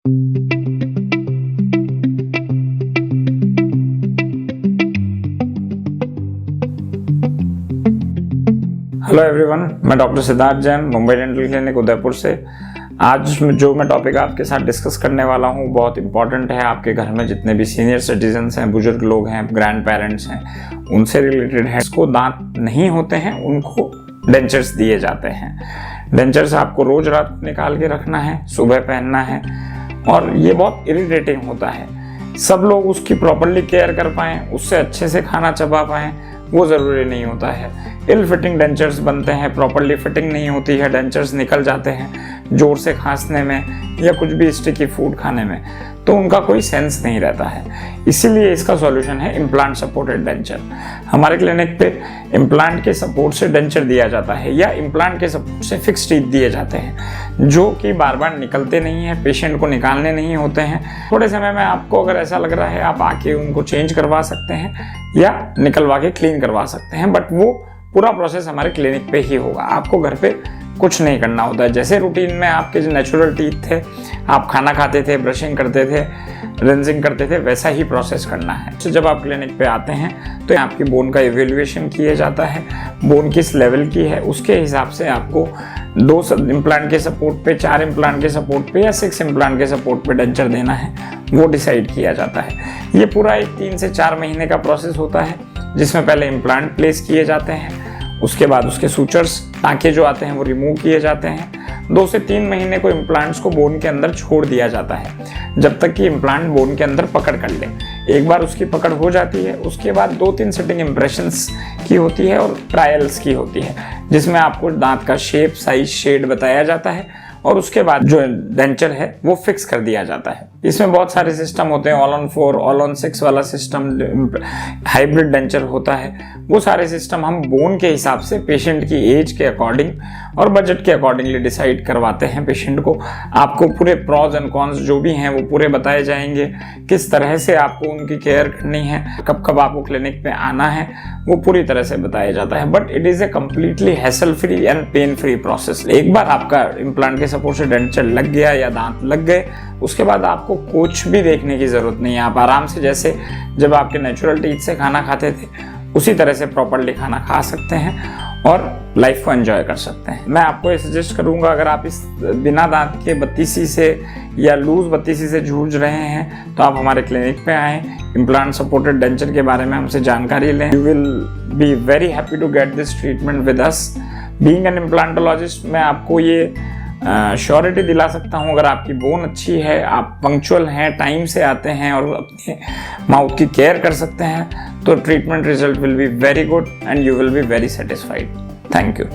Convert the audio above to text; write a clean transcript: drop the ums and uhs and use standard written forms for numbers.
Hello everyone, मैं doctor Siddharth Jain, Mumbai dental clinic Udaipur से। आज जो मैं टॉपिक आपके साथ डिस्कस करने वाला हूँ बहुत इंपॉर्टेंट है। आपके घर में जितने भी सीनियर सिटीजन्स हैं, बुजुर्ग लोग हैं, ग्रैंड पेरेंट्स हैं, उनसे रिलेटेड है। जिसको दांत नहीं होते हैं उनको डेंचर्स दिए जाते हैं। डेंचर्स आपको रोज रात निकाल के रखना है, सुबह पहनना है, और ये बहुत इरिटेटिंग होता है। सब लोग उसकी प्रॉपरली केयर कर पाएँ, उससे अच्छे से खाना चबा पाएँ, वो ज़रूरी नहीं होता है। इल फिटिंग डेंचर्स बनते हैं, प्रॉपरली फिटिंग नहीं होती है, डेंचर्स निकल जाते हैं जोर से खांसने में या कुछ भी स्टिकी फूड खाने में, तो उनका कोई सेंस नहीं रहता है। इसीलिए इसका सॉल्यूशन है इम्प्लांट सपोर्टेड डेंचर। हमारे क्लिनिक पे इम्प्लांट के सपोर्ट से डेंचर दिया जाता है या इम्प्लांट के सपोर्ट से फिक्स टीथ दिए जाते हैं, जो कि बार बार निकलते नहीं हैं, पेशेंट को निकालने नहीं होते हैं। थोड़े समय में आपको अगर ऐसा लग रहा है आप आके उनको चेंज करवा सकते हैं या निकलवा के क्लीन करवा सकते हैं, बट वो पूरा प्रोसेस हमारे क्लिनिक पे ही होगा। आपको घर पे कुछ नहीं करना होता है। जैसे रूटीन में आपके जो नेचुरल टीथ थे, आप खाना खाते थे, ब्रशिंग करते थे, रिंजिंग करते थे, वैसा ही प्रोसेस करना है। तो जब आप क्लिनिक पे आते हैं तो आपकी बोन का इवेल्युएशन किया जाता है, बोन किस लेवल की है उसके हिसाब से आपको 2 इम्प्लांट के सपोर्ट पे, 4 इम्प्लांट के सपोर्ट पे या 6 इम्प्लांट के सपोर्ट पे डेंचर देना है, वो डिसाइड किया जाता है। ये पूरा एक 3 से 4 महीने का प्रोसेस होता है, जिसमें पहले इम्प्लांट प्लेस किए जाते हैं, उसके बाद उसके सूचर्स, टाँके जो आते हैं वो रिमूव किए जाते हैं। 2 से 3 महीने को इम्प्लांट्स को बोन के अंदर छोड़ दिया जाता है, जब तक कि इम्प्लांट बोन के अंदर पकड़ कर ले। एक बार उसकी पकड़ हो जाती है, उसके बाद 2-3 सिटिंग इम्प्रेशंस की होती है और ट्रायल्स की होती है, जिसमें आपको दांत का शेप, साइज, शेड बताया जाता है, और उसके बाद जो डेंचर है वो फिक्स कर दिया जाता है। इसमें बहुत सारे सिस्टम होते हैं, ऑल ऑन 4, ऑल ऑन 6 वाला सिस्टम, हाइब्रिड डेंचर होता है। वो सारे सिस्टम हम बोन के हिसाब से पेशेंट की एज के अकॉर्डिंग और बजट के अकॉर्डिंगली डिसाइड करवाते हैं पेशेंट को। आपको पूरे प्रॉज एंड कॉन्स जो भी हैं वो पूरे बताए जाएंगे, किस तरह से आपको उनकी केयर करनी है, कब कब आपको क्लिनिक पे आना है, वो पूरी तरह से बताया जाता है। But it is a completely hassle free and pain free process. एक बार आपका इम्प्लांट के सपोर्ट से डेंचर लग गया या दांत लग गए, उसके बाद आपको कुछ भी देखने की ज़रूरत नहीं है। आप आराम से जैसे जब आपके नेचुरल टीथ से खाना खाते थे उसी तरह से प्रॉपरली खाना खा सकते हैं और लाइफ को एंजॉय कर सकते हैं। मैं आपको ये सजेस्ट करूंगा, अगर आप इस बिना दांत के बत्तीसी से या लूज बत्तीसी से जूझ रहे हैं तो आप हमारे क्लिनिक पे आएँ, इम्प्लांट सपोर्टेड डेंचर के बारे में हमसे जानकारी लें। You will be very happy to get this treatment with us. Being an implantologist, मैं आपको ये श्योरिटी दिला सकता हूँ, अगर आपकी बोन अच्छी है, आप पंक्चुअल हैं, टाइम से आते हैं और अपने माउथ की केयर कर सकते हैं, तो treatment result will be very good and you will be very satisfied. Thank you.